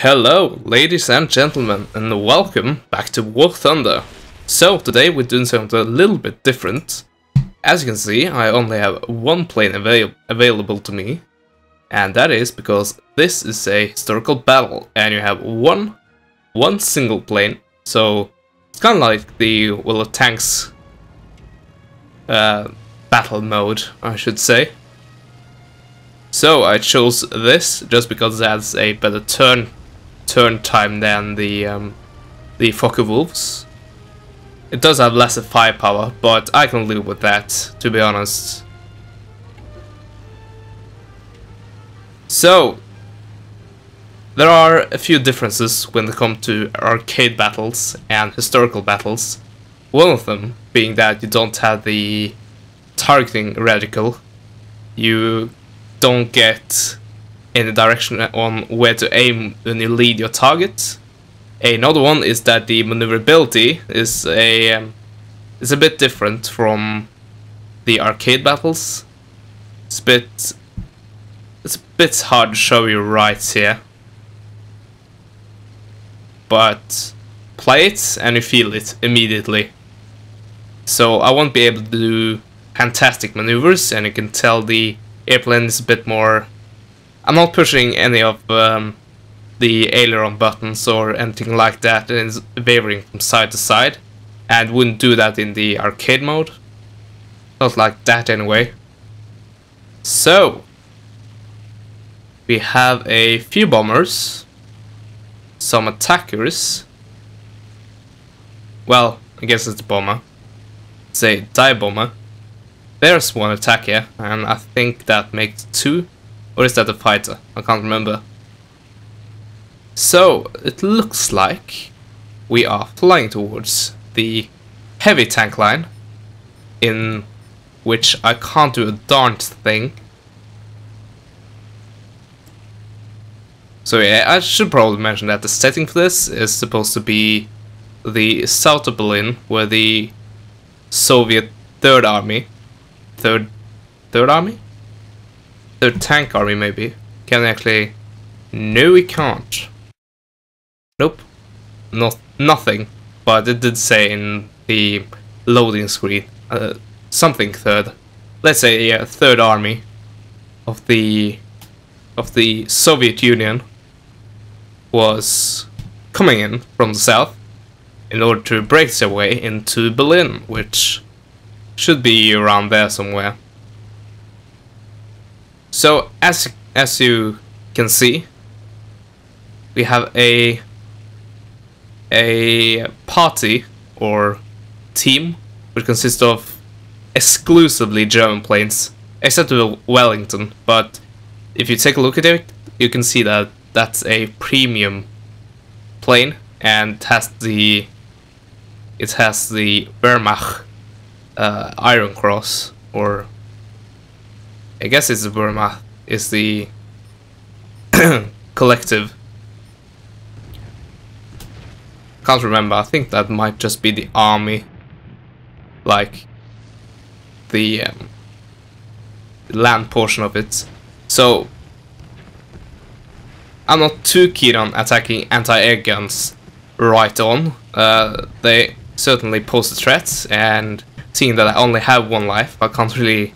Hello, ladies and gentlemen, and welcome back to War Thunder. So, today we're doing something a little bit different. As you can see, I only have one plane available to me, and that is because this is a historical battle, and you have one single plane, so it's kind of like the Will of Tanks battle mode, I should say. So I chose this just because it has a better turn time than the Focke-Wulfs. It does have less firepower, but I can live with that, to be honest. So there are a few differences when it comes to arcade battles and historical battles. One of them being that you don't have the targeting reticle. You don't get any direction on where to aim when you lead your target. Another one is that the maneuverability is a bit different from the arcade battles. It's a bit hard to show you right here, but play it and you feel it immediately. So I won't be able to do fantastic maneuvers, and you can tell the airplane is a bit more. I'm not pushing any of the aileron buttons or anything like that, and it's wavering from side to side, and wouldn't do that in the arcade mode. Not like that anyway. So we have a few bombers, some attackers. Well, I guess it's a bomber. It's a dive bomber. There's one attack here, and I think that makes two. Or is that a fighter? I can't remember. So, it looks like we are flying towards the heavy tank line, in which I can't do a darned thing. So yeah, I should probably mention that the setting for this is supposed to be the south of Berlin, where the Soviet Third Tank Army, maybe. Can actually. No, we can't. Nope. Nothing. But it did say in the loading screen something third. Let's say, yeah, Third Army of the Soviet Union was coming in from the south in order to break their way into Berlin, which should be around there somewhere. So as you can see, we have a party or team which consists of exclusively German planes, except the Wellington. But if you take a look at it, you can see that that's a premium plane, and it has the Wehrmacht Iron Cross, or I guess it's the Wehrmacht, is the collective. Can't remember, I think that might just be the army, like the land portion of it. So I'm not too keen on attacking anti-air guns right on. They certainly pose a threat, and seeing that I only have one life, I can't really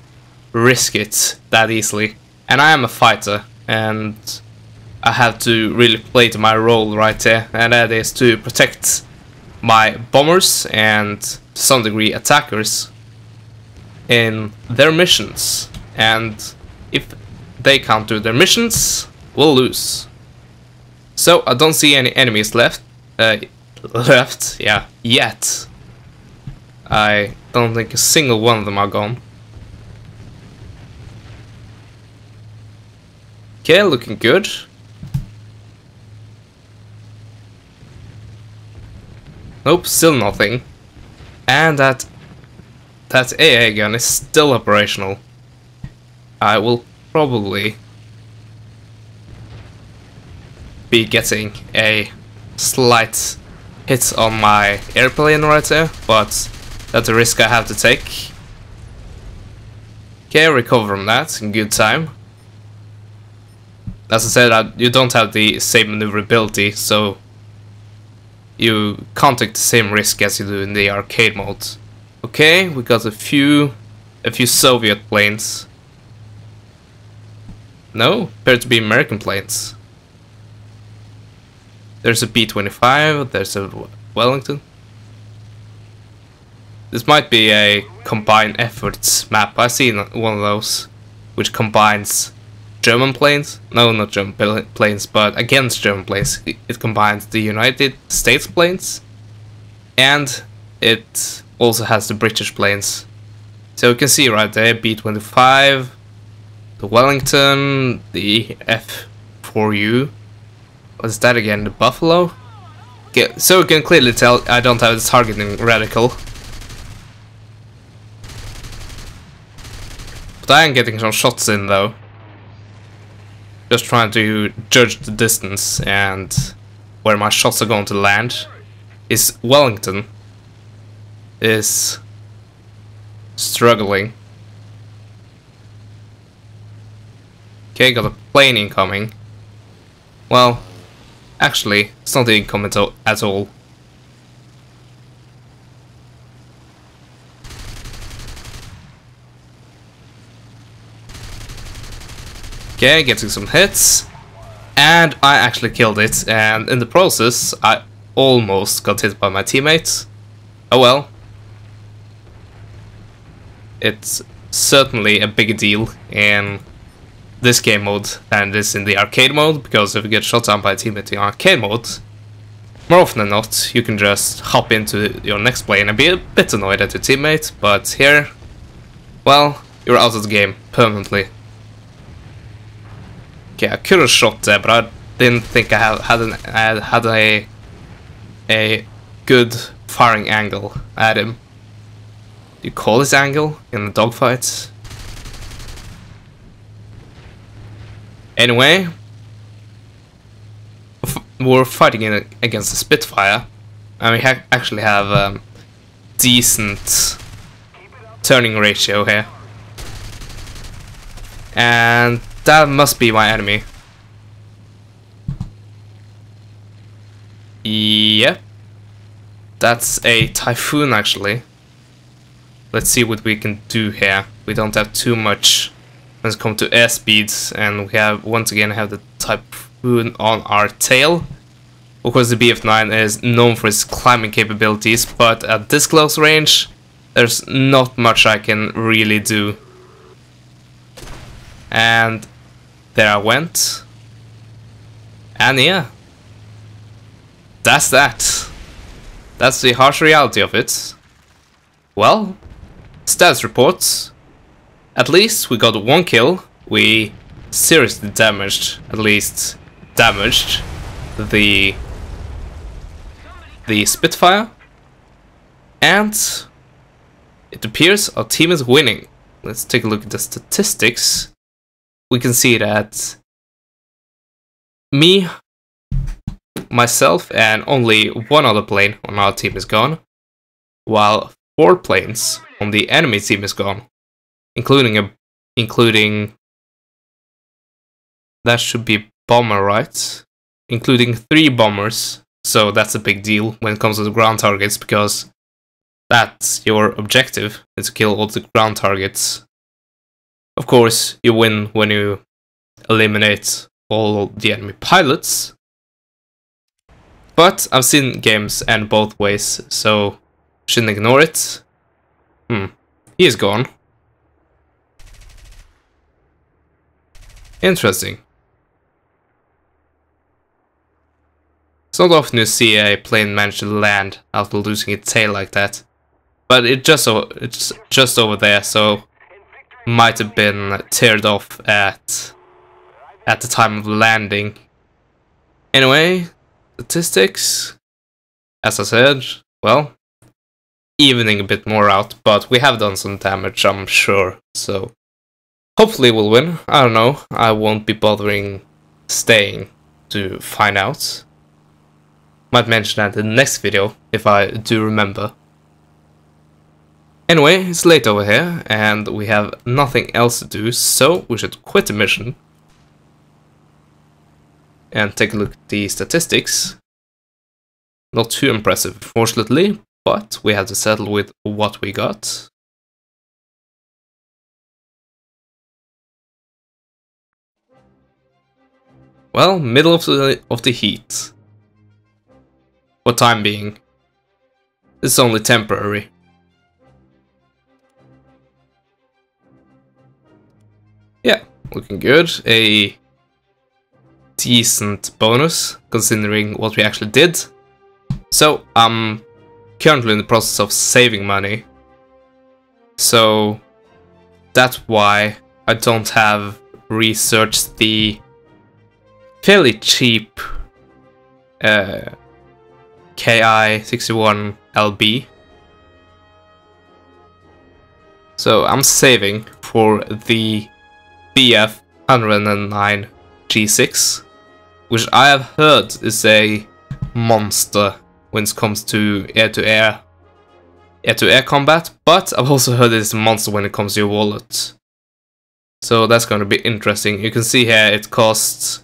risk it that easily. And I am a fighter, and I have to really play to my role right there, and that is to protect my bombers and to some degree attackers in their missions. And if they can't do their missions, we'll lose. So I don't see any enemies left. Yeah, yet. I don't think a single one of them are gone. Okay, looking good. Nope, still nothing. And that AA gun is still operational. I will probably be getting a slight hit on my airplane right there, but that's a risk I have to take. Okay, recover from that in good time. as I said, you don't have the same maneuverability, so you can't take the same risk as you do in the arcade mode. Okay, we got a few Soviet planes. No, appear to be American planes. There's a B-25, there's a Wellington. This might be a combined efforts map. I've seen one of those, which combines German planes. No, not German planes, but against German planes. It combines the United States planes, and it also has the British planes. So you can see right there, B-25, the Wellington, the F4U. What's that again? The Buffalo? Okay, so you can clearly tell I don't have the targeting radical. But I am getting some shots in though. Just trying to judge the distance and where my shots are going to land. Is Wellington is struggling. Okay, got a plane incoming. Well, actually, it's not incoming at all. Okay, getting some hits. And I actually killed it, and in the process, I almost got hit by my teammates. Oh well. It's certainly a bigger deal in this game mode than it is in the arcade mode, because if you get shot down by a teammate in arcade mode, more often than not, you can just hop into your next plane and be a bit annoyed at your teammate, but here, well, you're out of the game permanently. Okay, I could have shot there, but I didn't think I had a good firing angle at him. Do you call this angle in the dogfights? Anyway, we're fighting against the Spitfire, and we actually have decent turning ratio here. And that must be my enemy. Yep. That's a Typhoon actually. Let's see what we can do here. We don't have too much when it comes to airspeeds, and we have once again have the Typhoon on our tail. Of course the BF-9 is known for its climbing capabilities, but at this close range there's not much I can really do. And there I went. And yeah, that's that. That's the harsh reality of it. Well, status reports. At least we got 1 kill. We seriously damaged, the Spitfire. And it appears our team is winning. Let's take a look at the statistics. We can see that me, myself, and only 1 other plane on our team is gone, while 4 planes on the enemy team is gone, including that should be a bomber, right? Including 3 bombers. So that's a big deal when it comes to the ground targets, because that's your objective, is to kill all the ground targets. Of course, you win when you eliminate all the enemy pilots. But I've seen games end both ways, so shouldn't ignore it. He is gone. Interesting. It's not often you see a plane manage to land after losing its tail like that. But it's just over there, so might have been teared off at the time of landing. Anyway, statistics, as I said, well, evening a bit more out, but we have done some damage, I'm sure, so hopefully we'll win. I don't know, I won't be bothering staying to find out. Might mention that in the next video, if I do remember. Anyway, it's late over here, and we have nothing else to do, so we should quit the mission. and take a look at the statistics. Not too impressive, fortunately, but we have to settle with what we got. Well, middle of the heat. For time being. It's only temporary. Yeah, looking good. A decent bonus, considering what we actually did. So, I'm currently in the process of saving money. So, that's why I don't have researched the fairly cheap KI61LB. So I'm saving for the BF109 G6, which I have heard is a monster when it comes to air-to-air combat, but I've also heard it's a monster when it comes to your wallet. So that's going to be interesting. You can see here it costs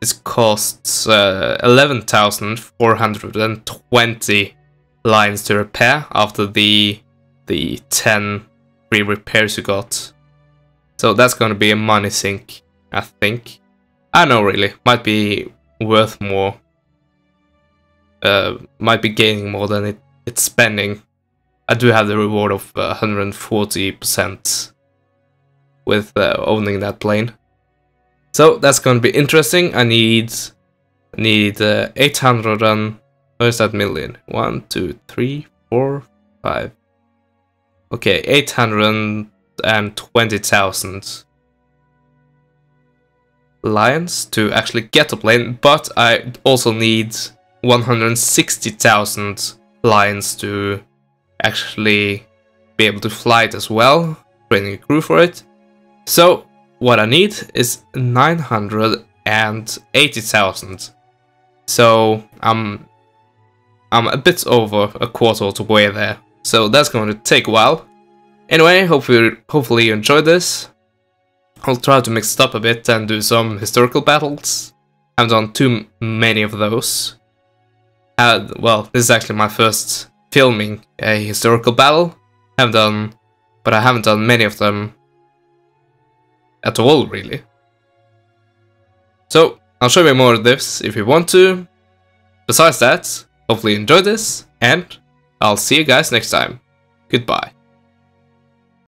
11,420 lines to repair after the 10 free repairs you got. So that's going to be a money sink, I think. I don't know, really. Might be worth more. Might be gaining more than it's spending. I do have the reward of 140% with owning that plane. So that's going to be interesting. I need 800 and... where's that million? 1, 2, 3, 4, 5. Okay, 820,000 lions to actually get a plane, but I also need 160,000 lions to actually be able to fly it as well, training a crew for it. So what I need is 980,000. So I'm a bit over a quarter of the way there. So that's going to take a while. Anyway, hopefully you enjoyed this. I'll try to mix it up a bit and do some historical battles. I haven't done too many of those. Well, this is actually my first filming a historical battle. I haven't done many of them at all, really. So, I'll show you more of this if you want to. Besides that, hopefully you enjoyed this, and I'll see you guys next time. Goodbye.